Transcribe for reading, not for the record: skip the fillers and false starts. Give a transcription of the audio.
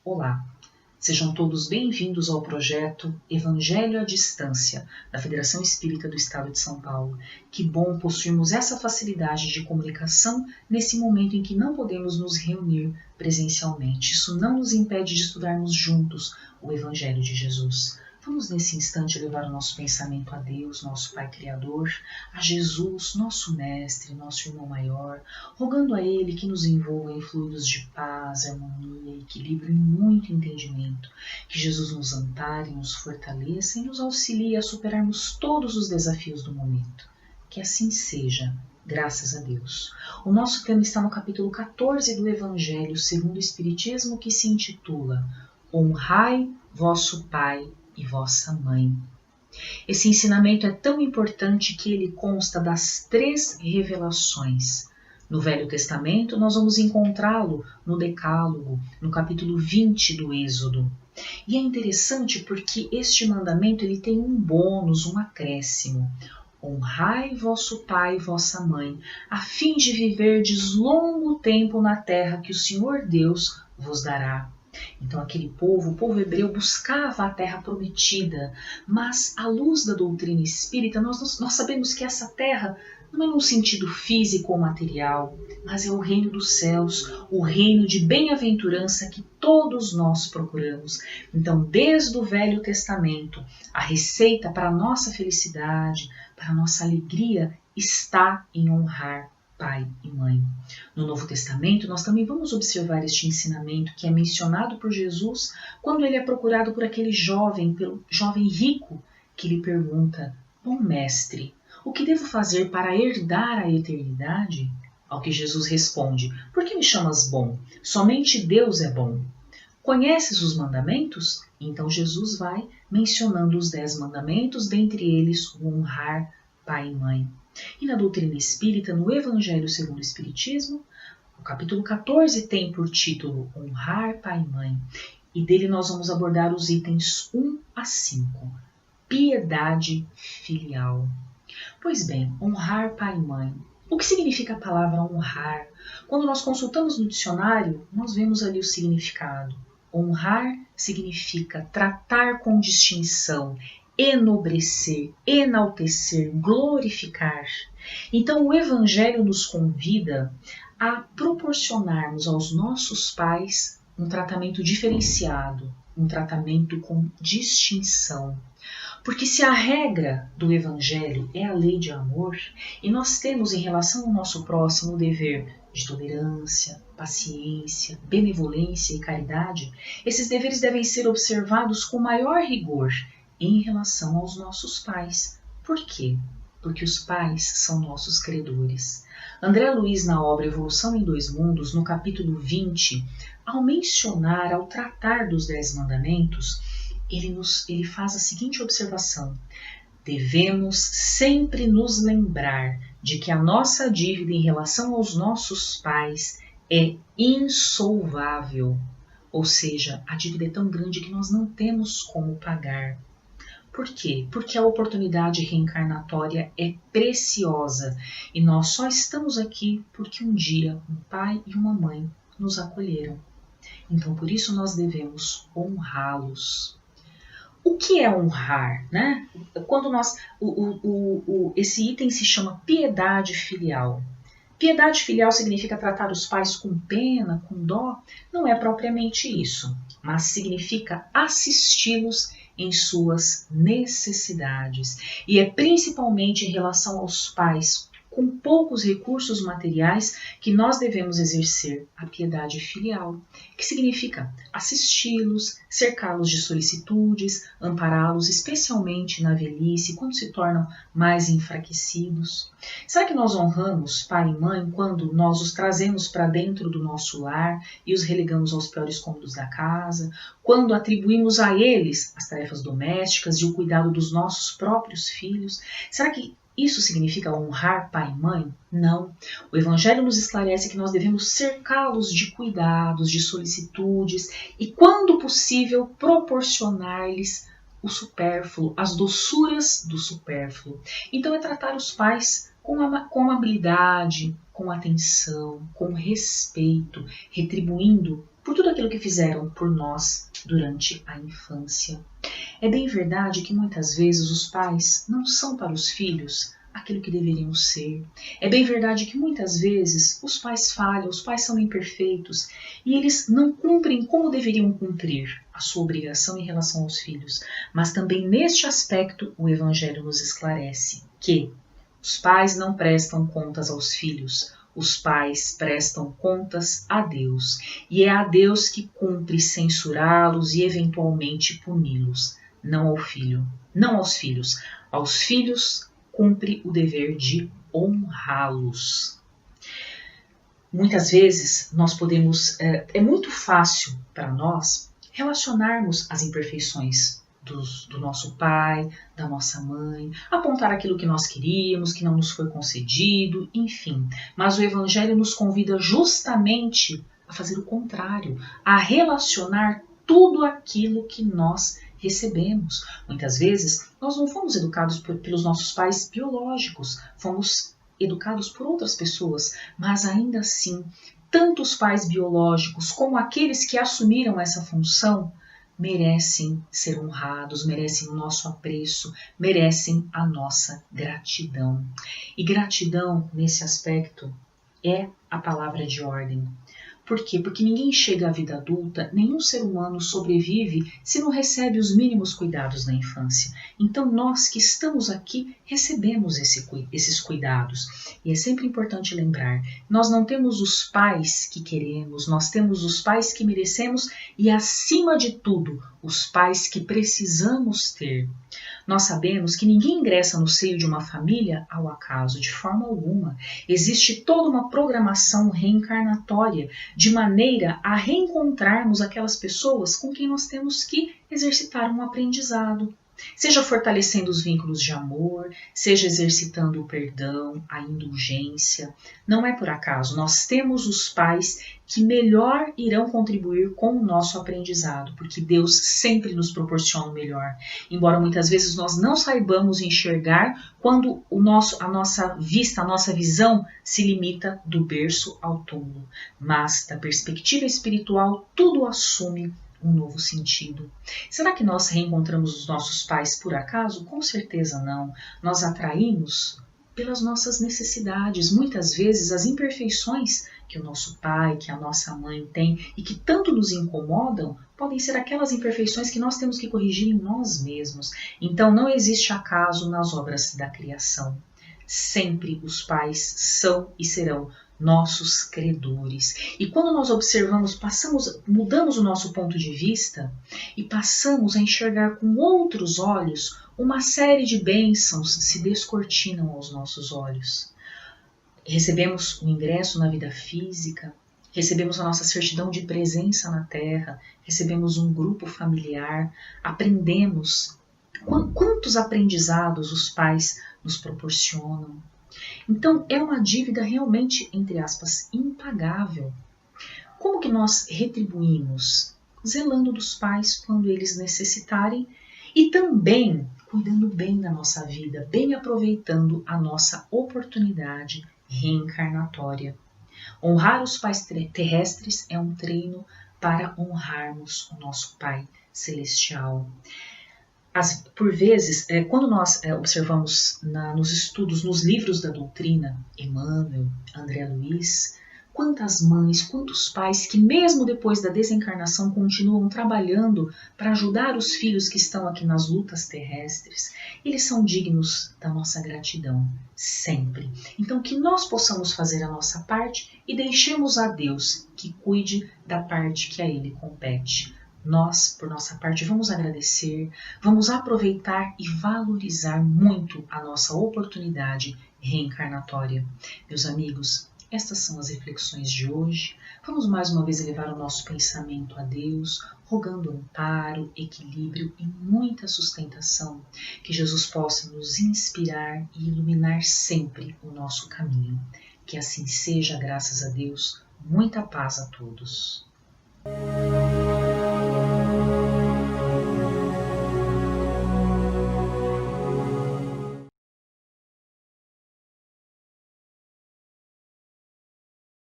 Olá, sejam todos bem-vindos ao projeto Evangelho à Distância, da Federação Espírita do Estado de São Paulo. Que bom possuirmos essa facilidade de comunicação nesse momento em que não podemos nos reunir presencialmente. Isso não nos impede de estudarmos juntos o Evangelho de Jesus. Vamos nesse instante levar o nosso pensamento a Deus, nosso Pai Criador, a Jesus, nosso Mestre, nosso Irmão Maior, rogando a Ele que nos envolva em fluidos de paz, harmonia, equilíbrio e muito entendimento, que Jesus nos ampare, nos fortaleça e nos auxilie a superarmos todos os desafios do momento. Que assim seja, graças a Deus. O nosso tema está no capítulo 14 do Evangelho segundo o Espiritismo, que se intitula Honrai vosso Pai e vossa mãe. Esse ensinamento é tão importante que ele consta das 3 revelações. No Velho Testamento, nós vamos encontrá-lo no Decálogo, no capítulo 20 do Êxodo. E é interessante porque este mandamento ele tem um bônus, um acréscimo. Honrai vosso pai e vossa mãe, a fim de viverdes longo tempo na terra que o Senhor Deus vos dará. Então aquele povo, o povo hebreu, buscava a terra prometida, mas à luz da doutrina espírita nós sabemos que essa terra não é num sentido físico ou material, mas é o reino dos céus, o reino de bem-aventurança que todos nós procuramos. Então, desde o Velho Testamento, a receita para a nossa felicidade, para a nossa alegria, está em honrar pai e mãe. No Novo Testamento, nós também vamos observar este ensinamento que é mencionado por Jesus quando ele é procurado por aquele jovem, pelo jovem rico, que lhe pergunta: Bom mestre, o que devo fazer para herdar a eternidade? Ao que Jesus responde: Por que me chamas bom? Somente Deus é bom. Conheces os mandamentos? Então Jesus vai mencionando os 10 mandamentos, dentre eles o honrar pai e mãe. E na doutrina espírita, no Evangelho segundo o Espiritismo, o capítulo 14 tem por título Honrar pai e mãe. E dele nós vamos abordar os itens 1 a 5. Piedade filial. Pois bem, honrar pai e mãe. O que significa a palavra honrar? Quando nós consultamos no dicionário, nós vemos ali o significado. Honrar significa tratar com distinção, enobrecer, enaltecer, glorificar. Então o Evangelho nos convida a proporcionarmos aos nossos pais um tratamento diferenciado, um tratamento com distinção. Porque se a regra do Evangelho é a lei de amor, e nós temos em relação ao nosso próximo o dever de tolerância, paciência, benevolência e caridade, esses deveres devem ser observados com maior rigor em relação aos nossos pais. Por quê? Porque os pais são nossos credores. André Luiz, na obra Evolução em 2 Mundos, no capítulo 20, ao tratar dos 10 mandamentos, ele faz a seguinte observação: devemos sempre nos lembrar de que a nossa dívida em relação aos nossos pais é insolvável, ou seja, a dívida é tão grande que nós não temos como pagar. Por quê? Porque a oportunidade reencarnatória é preciosa e nós só estamos aqui porque um dia um pai e uma mãe nos acolheram. Então, por isso nós devemos honrá-los. O que é honrar, né? Quando esse item se chama piedade filial. Piedade filial significa tratar os pais com pena, com dó. Não é propriamente isso, mas significa assisti-los em suas necessidades. E é principalmente em relação aos pais com poucos recursos materiais que nós devemos exercer a piedade filial, que significa assisti-los, cercá-los de solicitudes, ampará-los especialmente na velhice, quando se tornam mais enfraquecidos. Será que nós honramos pai e mãe quando nós os trazemos para dentro do nosso lar e os relegamos aos piores cômodos da casa, quando atribuímos a eles as tarefas domésticas e o cuidado dos nossos próprios filhos? Será que isso significa honrar pai e mãe? Não. O Evangelho nos esclarece que nós devemos cercá-los de cuidados, de solicitudes e, quando possível, proporcionar-lhes o supérfluo, as doçuras do supérfluo. Então é tratar os pais com amabilidade, com atenção, com respeito, retribuindo por tudo aquilo que fizeram por nós durante a infância. É bem verdade que muitas vezes os pais não são para os filhos aquilo que deveriam ser. É bem verdade que muitas vezes os pais falham, os pais são imperfeitos e eles não cumprem como deveriam cumprir a sua obrigação em relação aos filhos. Mas também neste aspecto o Evangelho nos esclarece que os pais não prestam contas aos filhos, os pais prestam contas a Deus, e é a Deus que cumpre censurá-los e eventualmente puni-los, não ao filho, não aos filhos. Aos filhos cumpre o dever de honrá-los. Muitas vezes nós podemos, é muito fácil para nós relacionarmos as imperfeições do nosso pai, da nossa mãe, apontar aquilo que nós queríamos, que não nos foi concedido, enfim. Mas o Evangelho nos convida justamente a fazer o contrário, a relacionar tudo aquilo que nós recebemos. Muitas vezes nós não fomos educados pelos nossos pais biológicos, fomos educados por outras pessoas, mas ainda assim, tanto os pais biológicos como aqueles que assumiram essa função merecem ser honrados, merecem o nosso apreço, merecem a nossa gratidão. E gratidão, nesse aspecto, é a palavra de ordem. Por quê? Porque ninguém chega à vida adulta, nenhum ser humano sobrevive se não recebe os mínimos cuidados na infância. Então nós que estamos aqui recebemos esses cuidados. E é sempre importante lembrar, nós não temos os pais que queremos, nós temos os pais que merecemos e acima de tudo, os pais que precisamos ter. Nós sabemos que ninguém ingressa no seio de uma família ao acaso, de forma alguma. Existe toda uma programação reencarnatória, de maneira a reencontrarmos aquelas pessoas com quem nós temos que exercitar um aprendizado. Seja fortalecendo os vínculos de amor, seja exercitando o perdão, a indulgência. Não é por acaso, nós temos os pais que melhor irão contribuir com o nosso aprendizado, porque Deus sempre nos proporciona o melhor. Embora muitas vezes nós não saibamos enxergar quando a nossa vista, a nossa visão se limita do berço ao túmulo. Mas da perspectiva espiritual, tudo assume um novo sentido. Será que nós reencontramos os nossos pais por acaso? Com certeza não. Nós atraímos pelas nossas necessidades, muitas vezes as imperfeições que o nosso pai, que a nossa mãe tem e que tanto nos incomodam, podem ser aquelas imperfeições que nós temos que corrigir em nós mesmos. Então não existe acaso nas obras da criação. Sempre os pais são e serão nossos credores. E quando nós observamos, mudamos o nosso ponto de vista e passamos a enxergar com outros olhos, uma série de bênçãos se descortinam aos nossos olhos. Recebemos o ingresso na vida física, recebemos a nossa certidão de presença na Terra, recebemos um grupo familiar, aprendemos. Quantos aprendizados os pais nos proporcionam? Então, é uma dívida realmente, entre aspas, impagável. Como que nós retribuímos? Zelando dos pais quando eles necessitarem e também cuidando bem da nossa vida, bem aproveitando a nossa oportunidade reencarnatória. Honrar os pais terrestres é um treino para honrarmos o nosso Pai Celestial. Por vezes, quando nós observamos nos estudos, nos livros da doutrina, Emmanuel, André Luiz, quantas mães, quantos pais que mesmo depois da desencarnação continuam trabalhando para ajudar os filhos que estão aqui nas lutas terrestres, eles são dignos da nossa gratidão, sempre. Então que nós possamos fazer a nossa parte e deixemos a Deus que cuide da parte que a Ele compete. Nós, por nossa parte, vamos agradecer, vamos aproveitar e valorizar muito a nossa oportunidade reencarnatória. Meus amigos, estas são as reflexões de hoje. Vamos mais uma vez elevar o nosso pensamento a Deus, rogando amparo, equilíbrio e muita sustentação. Que Jesus possa nos inspirar e iluminar sempre o nosso caminho. Que assim seja, graças a Deus. Muita paz a todos.